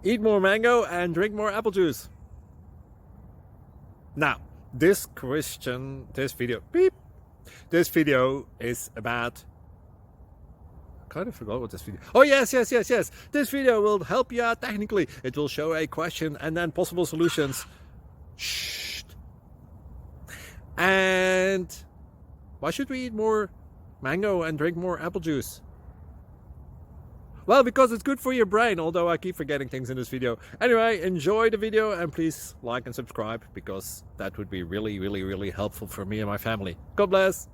Eat more mango and drink more apple juice. Now, this video is about, I kind of forgot what this video. Oh, yes. This video will help you out technically. It will show a question and then possible solutions. Shh. And why should we eat more mango and drink more apple juice? Well, because it's good for your brain, although I keep forgetting things in this video. Anyway, enjoy the video and please like and subscribe, because that would be really helpful for me and my family. God bless.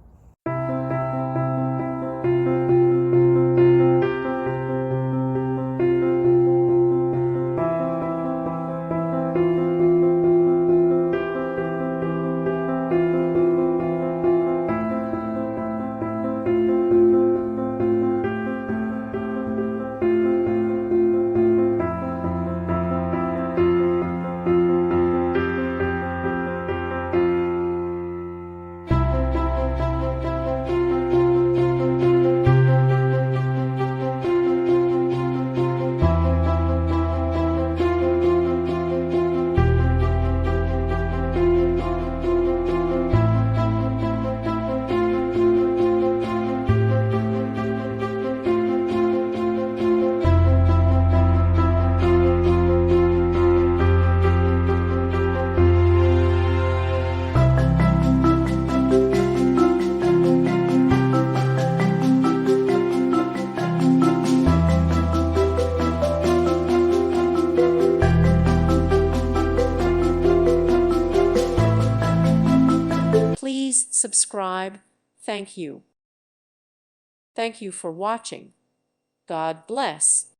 Please subscribe. Thank you. Thank you for watching. God bless.